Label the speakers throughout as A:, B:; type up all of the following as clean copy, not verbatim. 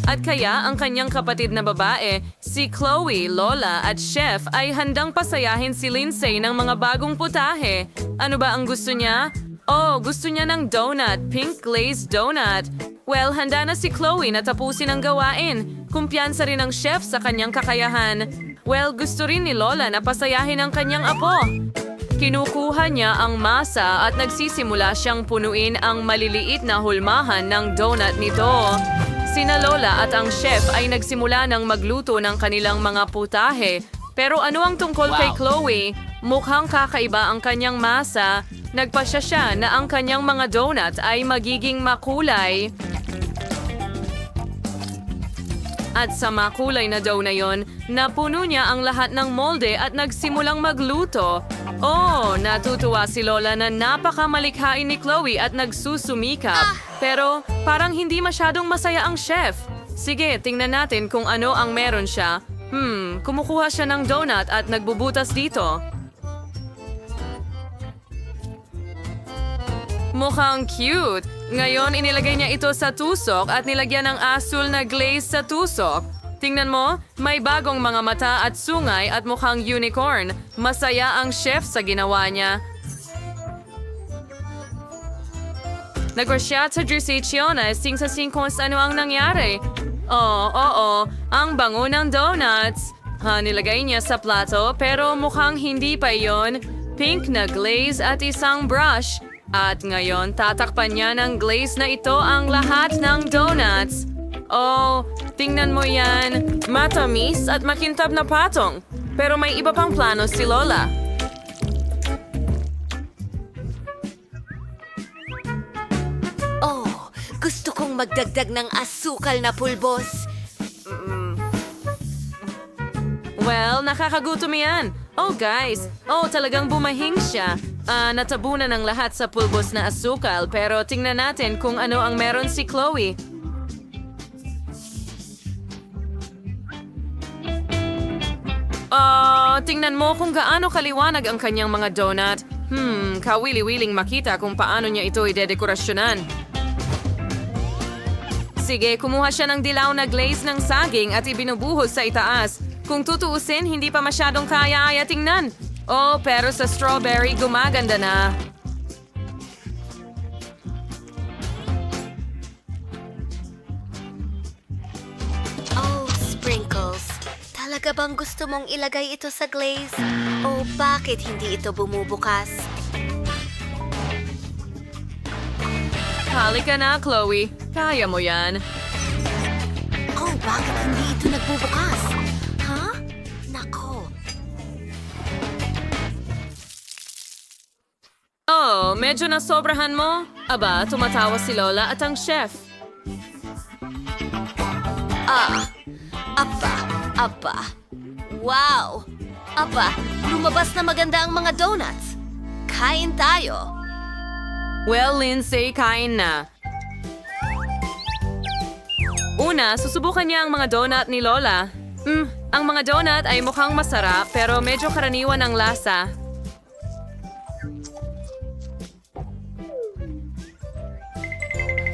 A: At kaya ang kanyang kapatid na babae, si Chloe, Lola at Chef ay handang pasayahin si Lindsay ng mga bagong putahe. Ano ba ang gusto niya? Oh, gusto niya ng donut, pink glazed donut. Well, handa na si Chloe na tapusin ang gawain. Kumpiyansa rin ang chef sa kanyang kakayahan. Well, gusto rin ni Lola na pasayahin ang kanyang apo. Kinukuha niya ang masa at nagsisimula siyang punuin ang maliliit na hulmahan ng donut nito. Sina Lola at ang chef ay nagsimula ng magluto ng kanilang mga putahe. Pero ano ang tungkol kay Chloe? Mukhang kakaiba ang kanyang masa. Nagpasya siya na ang kanyang mga donut ay magiging makulay. At sa makulay na dough na yon, napuno niya ang lahat ng molde at nagsimulang magluto. Oh, natutuwa si Lola na napakamalikhain ni Chloe at nagsusumikap. Pero parang hindi masyadong masaya ang chef. Sige, tingnan natin kung ano ang meron siya. Kumukuha siya ng donut at nagbubutas dito. Mukhang cute. Ngayon, inilagay niya ito sa tusok at nilagyan ng asul na glaze sa tusok. Tingnan mo, may bagong mga mata at sungay at mukhang unicorn. Masaya ang chef sa ginawa niya. Nag-rush sa Jurisdicciones sing sa singkons ano ang nangyari. Oo, ang bango ng donuts. Nilagay niya sa plato pero mukhang hindi pa yon. Pink na glaze at isang brush. At ngayon, tatakpan niya ng glaze na ito ang lahat ng donuts. Oh, tingnan mo yan. Matamis at makintab na patong. Pero may iba pang plano si Lola.
B: Oh, gusto kong magdagdag ng asukal na pulbos.
A: Well, nakakagutom yan. Oh, guys. Oh, talagang bumahing siya. Natabunan ng lahat sa pulbos na asukal pero tingnan natin kung ano ang meron si Chloe. Tingnan mo kung gaano kaliwanag ang kanyang mga donut. Kawili-wiling makita kung paano niya ito idedekorasyonan. Sige, kumuha siya ng dilaw na glaze ng saging at ibinubuhos sa itaas. Kung tutuusin, hindi pa masyadong kaya-aya tingnan. Oh, pero sa strawberry, gumaganda na.
B: Oh, sprinkles. Talaga bang gusto mong ilagay ito sa glaze? O bakit hindi ito bumubukas?
A: Halika na, Chloe. Kaya mo yan.
B: Oh, bakit hindi ito nagbubukas? Ha? Nako.
A: Oh, medyo nasobrahan mo? Aba, tumatawa si Lola at ang chef.
B: Aba. Wow! Aba, lumabas na maganda ang mga donuts. Kain tayo.
A: Well, Lindsay, kain na. Una, susubukan niya ang mga donut ni Lola. Ang mga donut ay mukhang masarap pero medyo karaniwan ang lasa.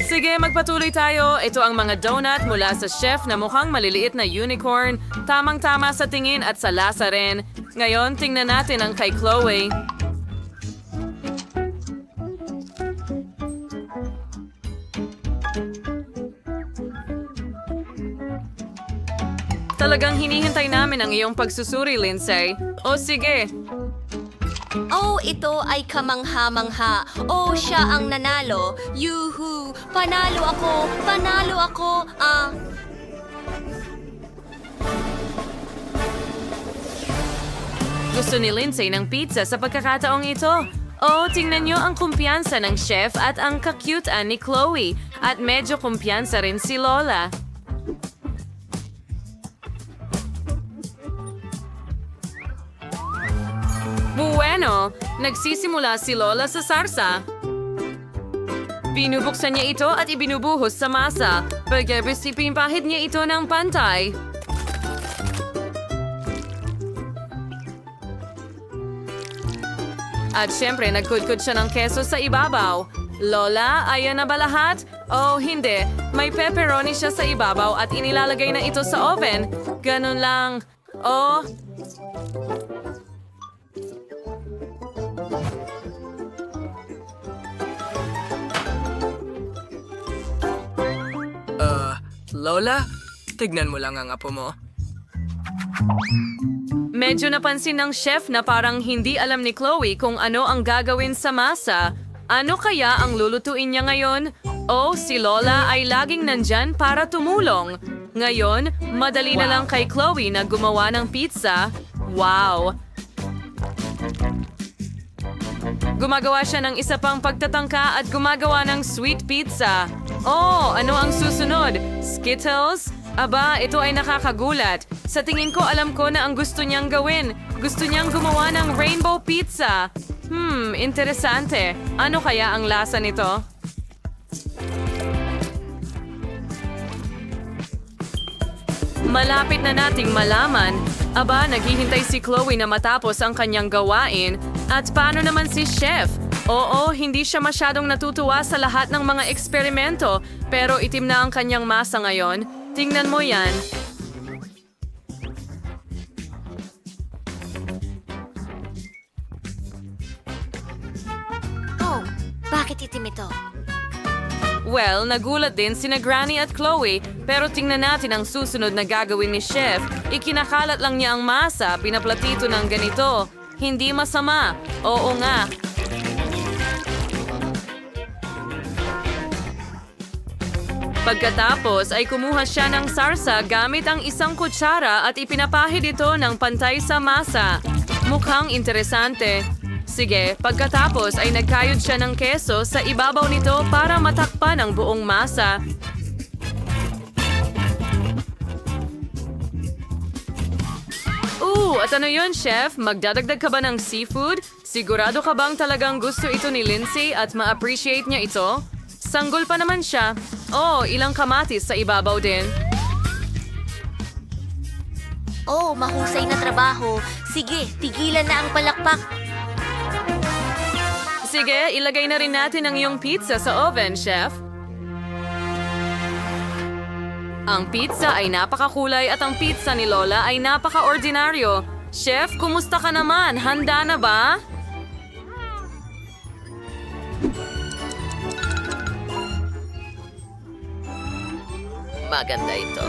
A: Sige, magpatuloy tayo. Ito ang mga donut mula sa chef na mukhang maliliit na unicorn. Tamang-tama sa tingin at sa lasa rin. Ngayon, tingnan natin ang kay Chloe. Talagang hinihintay namin ang iyong pagsusuri, Lindsay. O sige.
B: Oh, ito ay kamangha-mangha. Oh, siya ang nanalo. Yuhu! Panalo ako! Panalo ako!
A: Gusto ni Lindsay ng pizza sa pagkakataong ito. Oh, tingnan niyo ang kumpiyansa ng chef at ang kakyutan ni Chloe. At medyo kumpiyansa rin si Lola. Bueno, nagsisimula si Lola sa sarsa. Binubuksan niya ito at ibinubuhos sa masa. Pagkabis ipinpahid niya ito ng pantay. At syempre, nagkudkod siya ng keso sa ibabaw. Lola, ayan na ba lahat? Oh, hindi. May pepperoni siya sa ibabaw at inilalagay na ito sa oven. Ganun lang. Oh,
C: Lola, tignan mo lang ang apo mo.
A: medyo napansin ng chef na parang hindi alam ni Chloe kung ano ang gagawin sa masa. Ano kaya ang lulutuin niya ngayon? Oh, si Lola ay laging nandyan para tumulong. Ngayon, madali na lang kay Chloe na gumawa ng pizza. Wow! Gumagawa siya ng isa pang pagtatangka at gumagawa ng sweet pizza. Oh, ano ang susunod? Skittles? Aba, ito ay nakakagulat. Sa tingin ko, alam ko na ang gusto niyang gawin. Gusto niyang gumawa ng rainbow pizza. Interesante. Ano kaya ang lasa nito? Malapit na nating malaman. Aba, naghihintay si Chloe na matapos ang kanyang gawain. At paano naman si Chef? Oo, hindi siya masyadong natutuwa sa lahat ng mga eksperimento, pero itim na ang kanyang masa ngayon. Tingnan mo yan.
B: Oh, bakit itim ito?
A: Well, nagulat din sina Granny at Chloe, pero tingnan natin ang susunod na gagawin ni Chef. Ikinakalat lang niya ang masa, pinaplatito ng ganito. Hindi masama. Oo nga. Pagkatapos ay kumuha siya ng sarsa gamit ang isang kutsara at ipinapahid ito ng pantay sa masa. Mukhang interesante. Sige, pagkatapos ay nagkayod siya ng keso sa ibabaw nito para matakpan ang buong masa. At ano yun, Chef? Magdadagdag ka ba ng seafood? Sigurado ka bang talagang gusto ito ni Lindsay at ma-appreciate niya ito? Sanggol pa naman siya. Oh, ilang kamatis sa ibabaw din.
B: Oh, mahusay na trabaho. Sige, tigilan na ang palakpak.
A: Sige, ilagay na rin natin ang iyong pizza sa oven, Chef. Ang pizza ay napakakulay at ang pizza ni Lola ay napaka-ordinaryo. Chef, kumusta ka naman? Handa na ba? Maganda ito.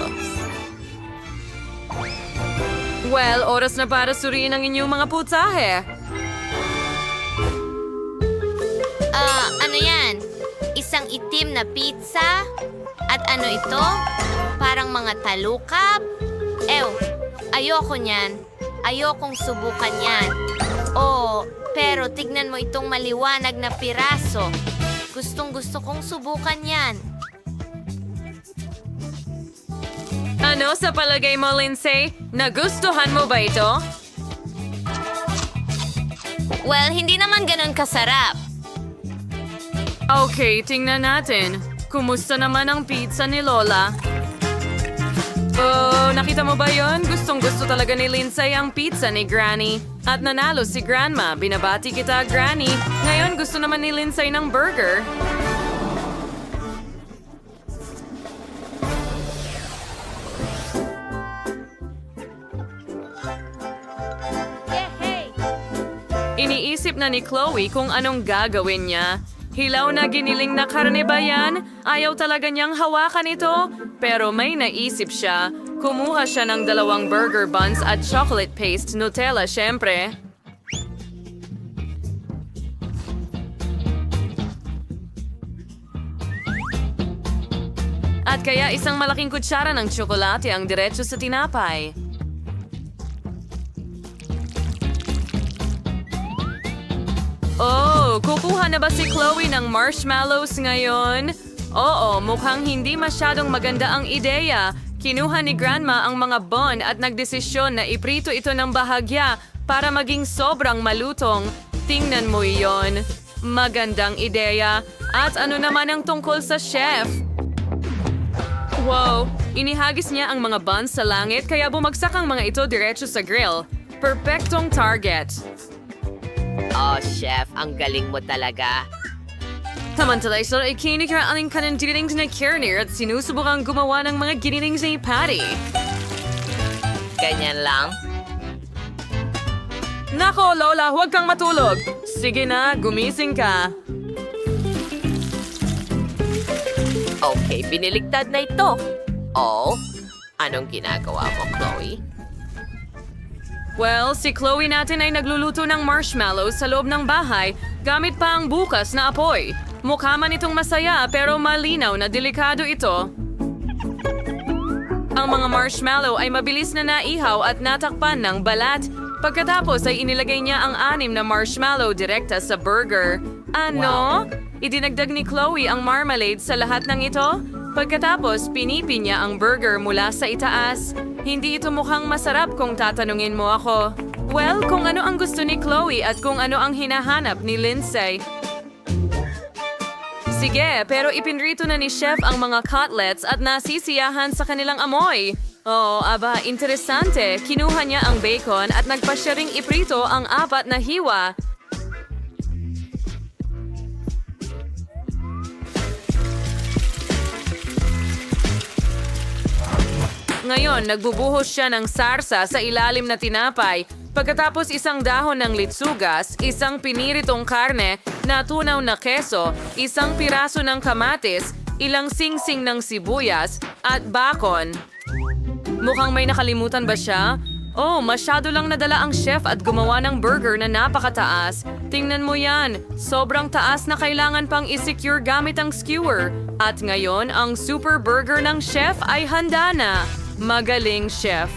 A: Well, oras na para suriin ang inyong mga putahe.
B: Ano yan? Isang itim na pizza? At ano ito? Parang mga talukap? Ayoko niyan. Ayokong subukan yan. Oh, pero tignan mo itong maliwanag na piraso. Gustong-gusto kong subukan yan.
A: Ano sa palagay mo, Lindsay? Nagustuhan mo ba ito?
B: Well, hindi naman ganun kasarap.
A: Okay, tingnan natin. Kumusta naman ang pizza ni Lola? Oh, nakita mo ba yon? Gustong-gusto talaga ni Lindsay ang pizza ni Granny. At nanalo si Grandma. Binabati kita, Granny. Ngayon gusto naman ni Lindsay ng burger. Iniisip na ni Chloe kung anong gagawin niya. Hilaw na giniling na karne ba yan? Ayaw talaga niyang hawakan ito. Pero may naisip siya. Kumuha siya ng 2 burger buns at chocolate paste Nutella, syempre. At kaya isang malaking kutsara ng tsokolate ang diretso sa tinapay. Oh, kukuha na ba si Chloe ng marshmallows ngayon? Oo, mukhang hindi masyadong maganda ang ideya. Kinuha ni Grandma ang mga bun at nagdesisyon na iprito ito ng bahagya para maging sobrang malutong. Tingnan mo iyon. Magandang ideya. At ano naman ang tungkol sa chef? Wow, inihagis niya ang mga buns sa langit kaya bumagsak ang mga ito diretso sa grill. Perpektong target.
D: Oh, chef, ang galing mo talaga.
A: Samantalay sila ay kinikiraaling ka ng giniling na Kierner at sinusubukang gumawa ng mga giniling na patty.
D: Ganyan lang.
A: Nako, Lola, huwag kang matulog. Sige na, gumising ka.
D: Okay, biniligtad na ito. Oh, anong ginagawa mo, Chloe?
A: Well, si Chloe natin ay nagluluto ng marshmallows sa loob ng bahay gamit pa ang bukas na apoy. Mukha man itong masaya pero malinaw na delikado ito. Ang mga marshmallow ay mabilis na naihaw at natakpan ng balat. Pagkatapos ay inilagay niya ang 6 na marshmallow direkta sa burger. Ano? Idinagdag ni Chloe ang marmalade sa lahat ng ito? Pagkatapos, pinipi niya ang burger mula sa itaas. Hindi ito mukhang masarap kung tatanungin mo ako. Well, kung ano ang gusto ni Chloe at kung ano ang hinahanap ni Lindsay. Sige, pero ipinrito na ni Chef ang mga cutlets at nasisiyahan sa kanilang amoy. Oh, aba, interesante. Kinuha niya ang bacon at nagpa siya ring iprito ang 4 na hiwa. Ngayon, nagbubuhos siya ng sarsa sa ilalim na tinapay. Pagkatapos isang dahon ng litsugas, isang piniritong karne, natunaw na keso, isang piraso ng kamatis, ilang singsing ng sibuyas, at bacon. Mukhang may nakalimutan ba siya? Oh, masyado lang nadala ang chef at gumawa ng burger na napakataas. Tingnan mo yan, sobrang taas na kailangan pang isecure gamit ang skewer. At ngayon, ang super burger ng chef ay handa na. Magaling, chef.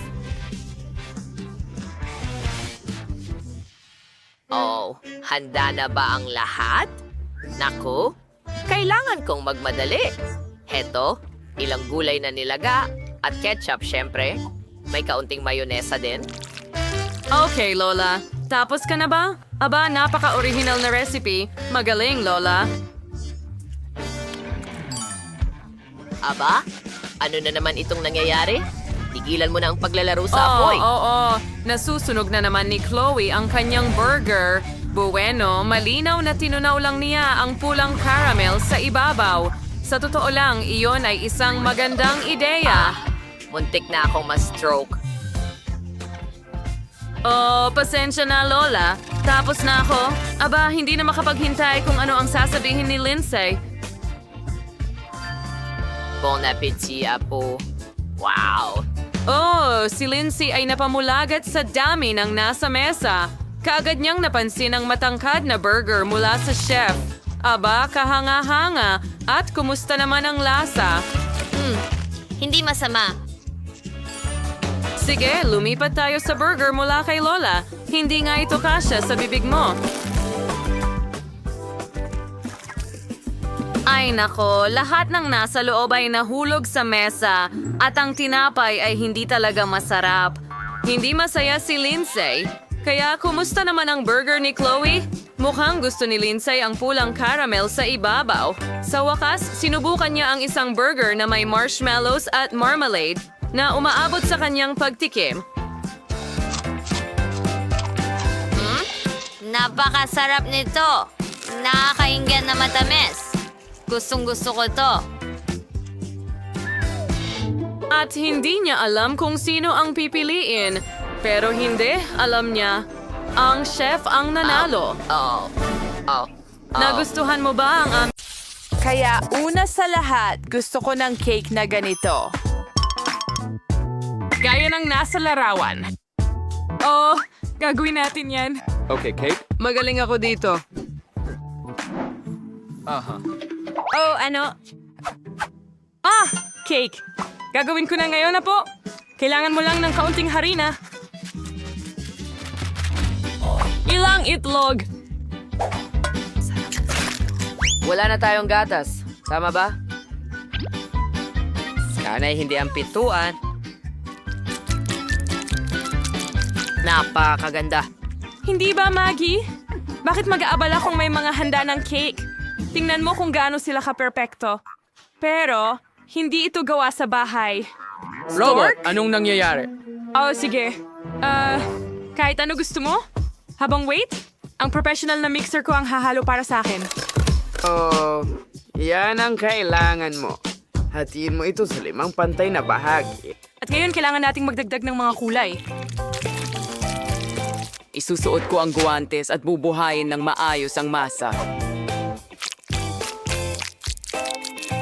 D: Oh, handa na ba ang lahat? Naku, kailangan kong magmadali. Heto, ilang gulay na nilaga at ketchup syempre. May kaunting mayonesa din.
A: Okay, Lola. Tapos ka na ba? Aba, napaka-original na recipe. Magaling, Lola.
D: Aba, ano na naman itong nangyayari? Tigilan mo na ang paglalaro sa apoy.
A: Oo. Nasusunog na naman ni Chloe ang kanyang burger. Bueno, malinaw na tinunaw lang niya ang pulang caramel sa ibabaw. Sa totoo lang, iyon ay isang magandang ideya.
D: Muntik na akong ma-stroke.
A: Oh, pasensya na, Lola. Tapos na ako. Aba, hindi na makapaghintay kung ano ang sasabihin ni Lindsay.
D: Bon appetit, Apo. Wow!
A: Oh, si Lindsay ay napamulagat sa dami ng nasa mesa. Kaagad niyang napansin ang matangkad na burger mula sa chef. Aba, kahanga-hanga. At kumusta naman ang lasa?
B: Hindi masama.
A: Sige, lumipat tayo sa burger mula kay Lola. Hindi nga ito kasya sa bibig mo. Ay nako, lahat ng nasa loob ay nahulog sa mesa at ang tinapay ay hindi talaga masarap. Hindi masaya si Lindsay. Kaya kumusta naman ang burger ni Chloe? Mukhang gusto ni Lindsay ang pulang caramel sa ibabaw. Sa wakas, sinubukan niya ang isang burger na may marshmallows at marmalade na umaabot sa kanyang pagtikim.
B: Napakasarap nito. Nakakainggan na matamis. Gustong-gusto ko to.
A: At hindi niya alam kung sino ang pipiliin. Pero hindi, alam niya. Ang chef ang nanalo.
D: Oh.
A: Nagustuhan mo ba ang
E: Kaya una sa lahat, gusto ko ng cake na ganito.
A: gaya ng nasa larawan? Oh, gagawin natin yan.
F: Okay, cake?
A: Magaling ako dito.
E: Oh, ano?
A: Cake. Gagawin ko na ngayon na po. Kailangan mo lang ng kaunting harina. Ilang itlog.
G: Wala na tayong gatas. Tama ba? Sana'y hindi ang pituan. Napakaganda.
A: Hindi ba, Maggie? Bakit mag-aabala kung may mga handa ng cake? Tingnan mo kung gaano sila ka-perpekto. Pero, hindi ito gawa sa bahay.
F: Robert, anong nangyayari?
A: Oh, sige. Kahit ano gusto mo? Habang wait, ang professional na mixer ko ang hahalo para sa akin.
H: Oh, yan ang kailangan mo. Hatiin mo ito sa 5 pantay na bahagi.
E: At ngayon, kailangan nating magdagdag ng mga kulay. Isusuot ko ang guwantes at bubuhayin ng maayos ang masa.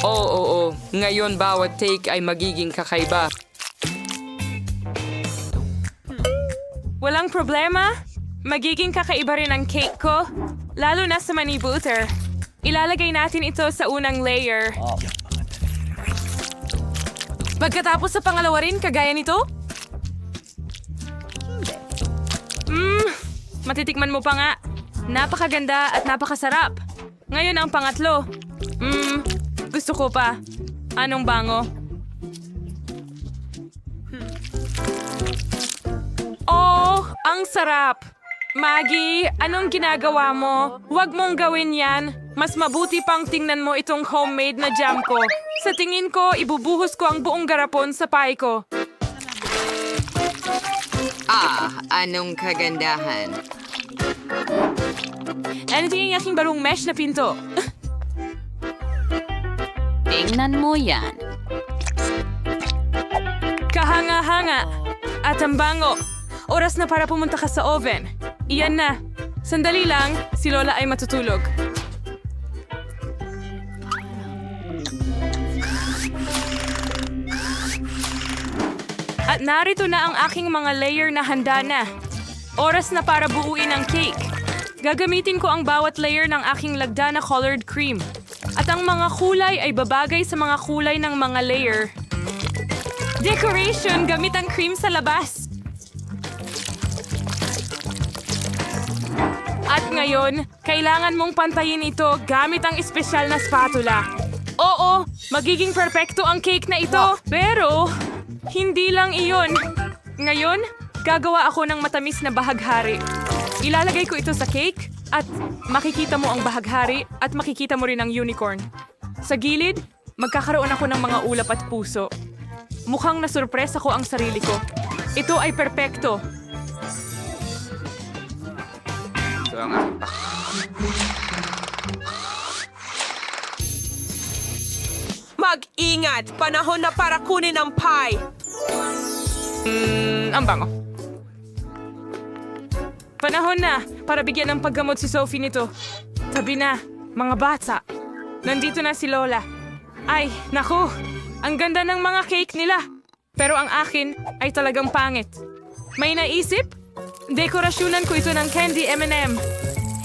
E: Oo. Ngayon bawat take ay magiging kakaiba.
A: Walang problema. Magiging kakaiba rin ang cake ko. Lalo na sa mani butter. Ilalagay natin ito sa unang layer. Pagkatapos sa pangalawa rin, kagaya nito? Matitikman mo pa nga. Napakaganda at napakasarap. Ngayon ang pangatlo. Gusto ko pa. Anong bango? Oh, ang sarap! Maggie, anong ginagawa mo? Huwag mong gawin yan. Mas mabuti pang tingnan mo itong homemade na jam ko. Sa tingin ko, ibubuhos ko ang buong garapon sa pie ko.
E: Anong kagandahan?
A: Ano tingin ang aking barong mesh na pinto?
E: Tingnan mo yan.
A: Kahanga-hanga. At ang bango. Oras na para pumunta ka sa oven. Iyan na. Sandali lang, si Lola ay matutulog. At narito na ang aking mga layer na handa na. Oras na para buuin ang cake. Gagamitin ko ang bawat layer ng aking lagda na colored cream. At ang mga kulay ay babagay sa mga kulay ng mga layer. Decoration gamit ang cream sa labas. At ngayon, kailangan mong pantayin ito gamit ang espesyal na spatula. Oo, magiging perpekto ang cake na ito. Pero, hindi lang iyon. Ngayon, gagawa ako ng matamis na bahaghari. Ilalagay ko ito sa cake at makikita mo ang bahaghari at makikita mo rin ang unicorn. Sa gilid, magkakaroon ako ng mga ulap at puso. Mukhang nasurpresa ko ang sarili ko. Ito ay perpekto.
I: Mag-ingat! Panahon na para kunin ang pie!
A: Ang bango. Panahon na para bigyan ng paggamot si Sophie nito. Tabi na, mga bata. Nandito na si Lola. Ay, naku! Ang ganda ng mga cake nila. Pero ang akin ay talagang pangit. May naisip? Dekorasyonan ko ito ng candy M&M.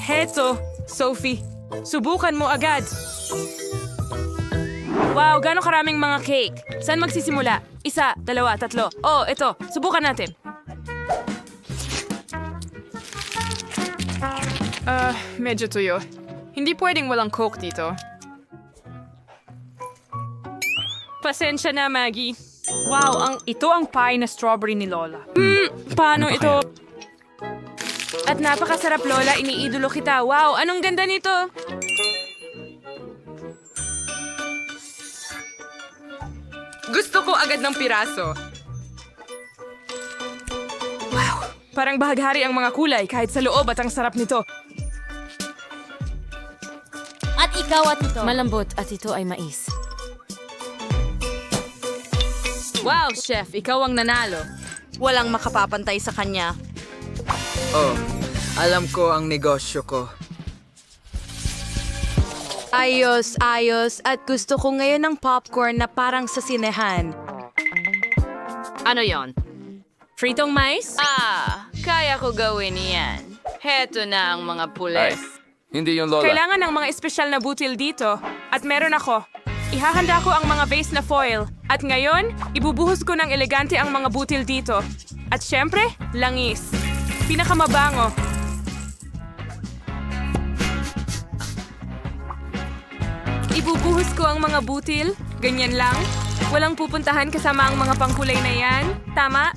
A: Heto, Sophie. Subukan mo agad. Wow, gano'ng karaming mga cake. Saan magsisimula? 1, 2, 3. Oh, ito. Subukan natin. Medyo tuyo. Hindi pwedeng walang coke dito. Pasensya na, Maggie. Wow, ito ang pie na strawberry ni Lola. Paano ito? At napakasarap, Lola. Iniidolo kita. Wow, anong ganda nito? Gusto ko agad ng piraso. Wow, parang bahaghari ang mga kulay kahit sa loob at ang sarap nito.
B: At ikaw at ito.
A: Malambot at ito ay mais. Wow, Chef, ikaw ang nanalo.
E: Walang makapapantay sa kanya.
C: Oh, alam ko ang negosyo ko.
E: Ayos. At gusto ko ngayon ng popcorn na parang sa sinehan.
D: Ano yon?
A: Fritong mais?
E: Kaya ko gawin yan. Heto na ang mga pules.
F: Hindi yung Lola.
A: Kailangan ng mga espesyal na butil dito. At meron ako. Ihahanda ko ang mga base na foil. At ngayon, ibubuhos ko ng elegante ang mga butil dito. At syempre, langis. Pinakamabango. Ibubuhos ko ang mga butil. Ganyan lang. Walang pupuntahan kasama ang mga pangkulay na yan. Tama?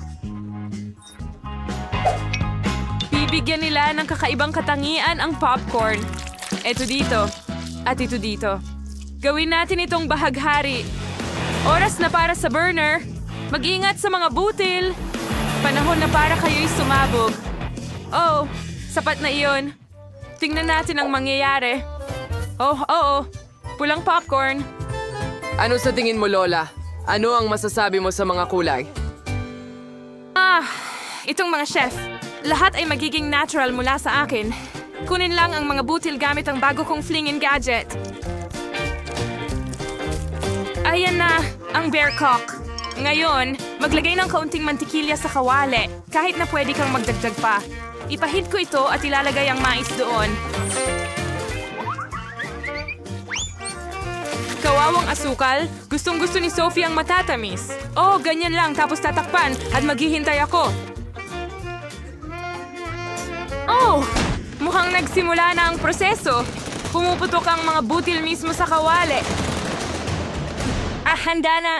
A: Bibigyan nila ng kakaibang katangian ang popcorn. Ito dito. At ito dito. Gawin natin itong bahaghari. Oras na para sa burner. Mag-ingat sa mga butil. Panahon na para kayo'y sumabog. Oh, sapat na iyon. Tingnan natin ang mangyayari. Oh, oo. Pulang popcorn.
F: Ano sa tingin mo, Lola? Ano ang masasabi mo sa mga kulay?
A: Itong mga chef, lahat ay magiging natural mula sa akin. Kunin lang ang mga butil gamit ang bago kong flingin gadget. Ayan na, ang bear cock. Ngayon, maglagay ng kaunting mantikilya sa kawali, kahit na pwede kang magdagdag pa. Ipahid ko ito at ilalagay ang mais doon. Kawawang asukal, gustong-gusto ni Sophie ang matatamis. Oh, ganyan lang tapos tatakpan at maghihintay ako. Oh, mukhang nagsimula na ang proseso. Pumuputok ang mga butil mismo sa kawali. Handa na.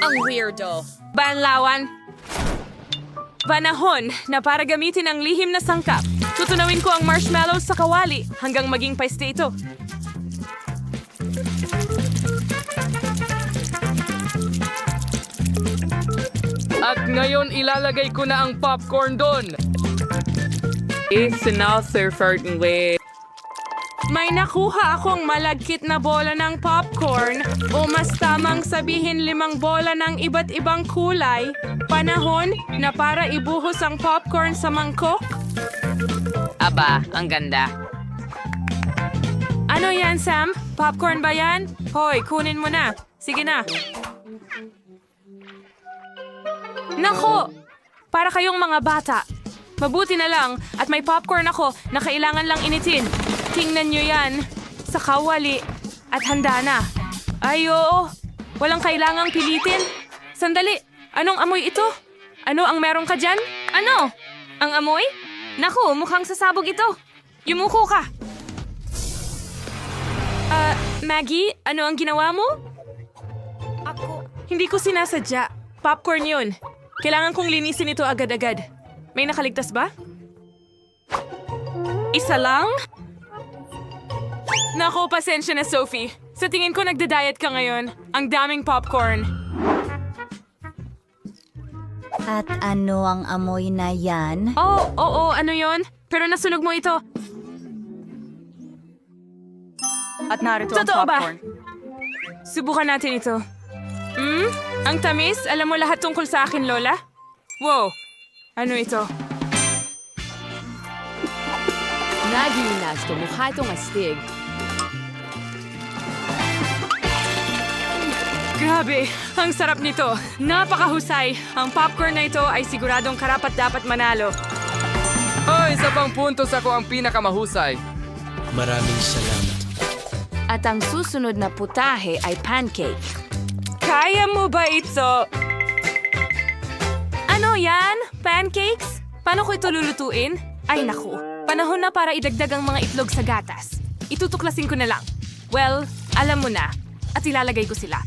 A: Ang weirdo. Banlawan. Panahon na para gamitin ang lihim na sangkap. Tutunawin ko ang marshmallows sa kawali hanggang maging paste ito.
F: At ngayon ilalagay ko na ang popcorn doon.
A: May nakuha akong malagkit na bola ng popcorn o mas tamang sabihin 5 bola ng iba't ibang kulay. Panahon na para ibuhos ang popcorn sa mangkok.
G: Aba, ang ganda.
A: Ano yan, Sam? Popcorn ba yan? Hoy, kunin mo na. Sige na. Nako! Para kayong mga bata. Mabuti na lang at may popcorn ako na kailangan lang initin. Tingnan nyo yan. Sa kawali. At handa na. Ay, oo. Walang kailangang pilitin. Sandali. Anong amoy ito? Ano ang meron ka dyan? Ano? Ang amoy? Naku, mukhang sasabog ito. Yumuko ka. Maggie, ano ang ginawa mo? Hindi ko sinasadya. Popcorn yun. Kailangan kong linisin ito agad-agad. May nakaligtas ba? Isa lang? Naku, pasensya na, Sophie. Sa tingin ko nagda-diet ka ngayon. Ang daming popcorn.
J: At ano ang amoy na yan?
A: Oo, ano yon? Pero nasunog mo ito.
E: At narito ang
A: Totoo
E: popcorn.
A: ba? Subukan natin ito. Ang tamis? Alam mo lahat tungkol sa akin, Lola? Wow! Ano ito?
D: Nagiinas to, mukha itong astig.
A: Grabe! Ang sarap nito! Napakahusay! Ang popcorn na ito ay siguradong karapat-dapat manalo.
F: Oh, isa pang puntos ako ang pinakamahusay.
K: Maraming salamat.
E: At ang susunod na putahe ay pancake.
A: Kaya mo ba ito? Ano yan? Pancakes? Paano ko ito lulutuin? Ay naku, panahon na para idagdag ang mga itlog sa gatas. Itutuklasin ko na lang. Well, alam mo na. At ilalagay ko sila.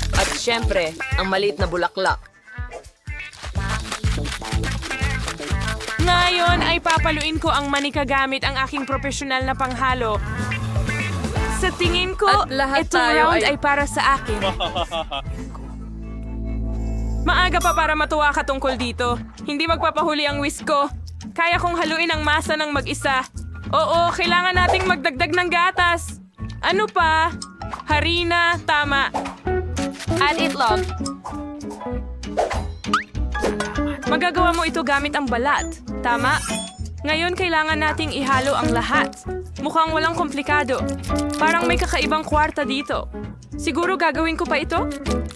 D: At syempre, ang maliit na bulaklak.
A: Ngayon ay papaluin ko ang manika gamit ang aking profesional na panghalo. Sa tingin ko,
F: At lahat
A: itong
F: tayo
A: round
F: ay-
A: ay para sa akin. Maaga pa para matuwa ka tungkol dito. Hindi magpapahuli ang whisk ko. Kaya kong haluin ang masa ng mag-isa. Oo, kailangan nating magdagdag ng gatas. Ano pa? Harina, tama. At itlog. Magagawa mo ito gamit ang balat. Tama? Ngayon kailangan nating ihalo ang lahat. Mukhang walang komplikado. Parang may kakaibang kwarta dito. Siguro gagawin ko pa ito?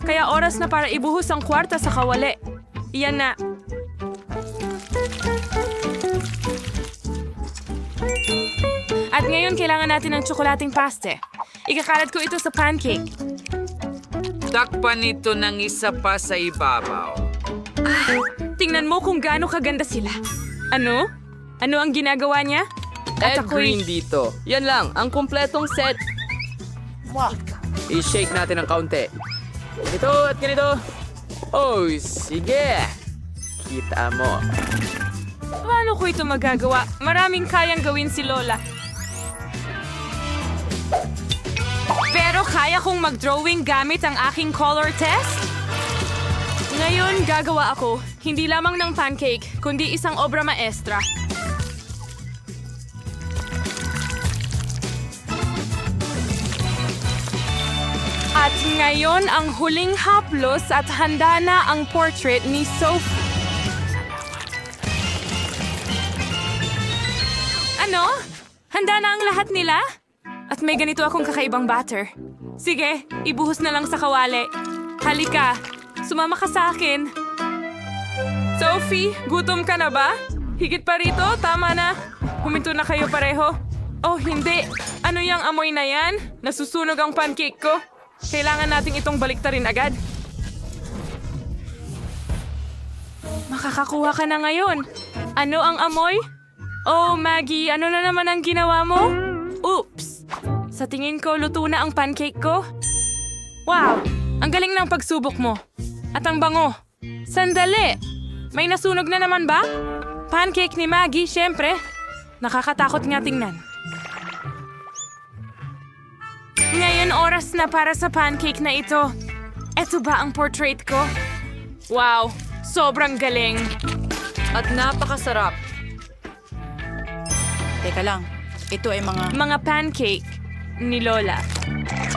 A: Kaya oras na para ibuhos ang kwarta sa kawali. Iyan na. At ngayon kailangan natin ng tsokolating paste. Ikakalat ko ito sa pancake.
H: Takpan ito ng isa pa sa ibabaw.
A: Tingnan mo kung gaano kaganda sila. Ano? Ano ang ginagawa niya? At
F: Egg green dito. Yan lang, ang kumpletong set. I-shake natin ng kaunti. Ito at ganito. Oh, sige. Kita mo.
A: Paano ko ito magagawa? Maraming kayang gawin si Lola. Pero kaya kong mag-drawing gamit ang aking color test? Ngayon, gagawa ako, hindi lamang ng pancake, kundi isang obra maestra. At ngayon, ang huling haplos at handa na ang portrait ni Sophie. Ano? Handa na ang lahat nila? At may ganito akong kakaibang batter. Sige, ibuhos na lang sa kawali. Halika, sumama ka sa akin. Sophie, gutom ka na ba? Higit pa rito, tama na. Huminto na kayo pareho. Oh, hindi. Ano yung amoy na yan? Nasusunog ang pancake ko. Kailangan nating itong baliktarin agad. Makakakuha ka na ngayon. Ano ang amoy? Oh, Maggie, ano na naman ang ginawa mo? Oops! Sa tingin ko, luto na ang pancake ko. Wow! Ang galing ng pagsubok mo. At ang bango. Sandali! May nasunog na naman ba? Pancake ni Maggie, syempre. Nakakatakot nga tingnan. Ngayon oras na para sa pancake na ito. Ito ba ang portrait ko? Wow! Sobrang galing.
E: At napakasarap. Teka lang, ito ay
A: Mga pancake ni Lola.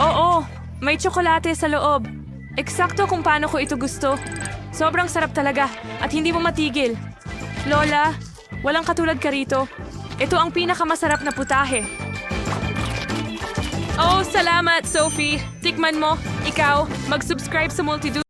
A: Oo, may tsokolate sa loob. Eksakto kung paano ko ito gusto. Sobrang sarap talaga at hindi mo matigil. Lola, walang katulad ka rito. Ito ang pinakamasarap na putahe. Oh, salamat, Sophie. Tikman mo. Ikaw, mag-subscribe sa Multidude.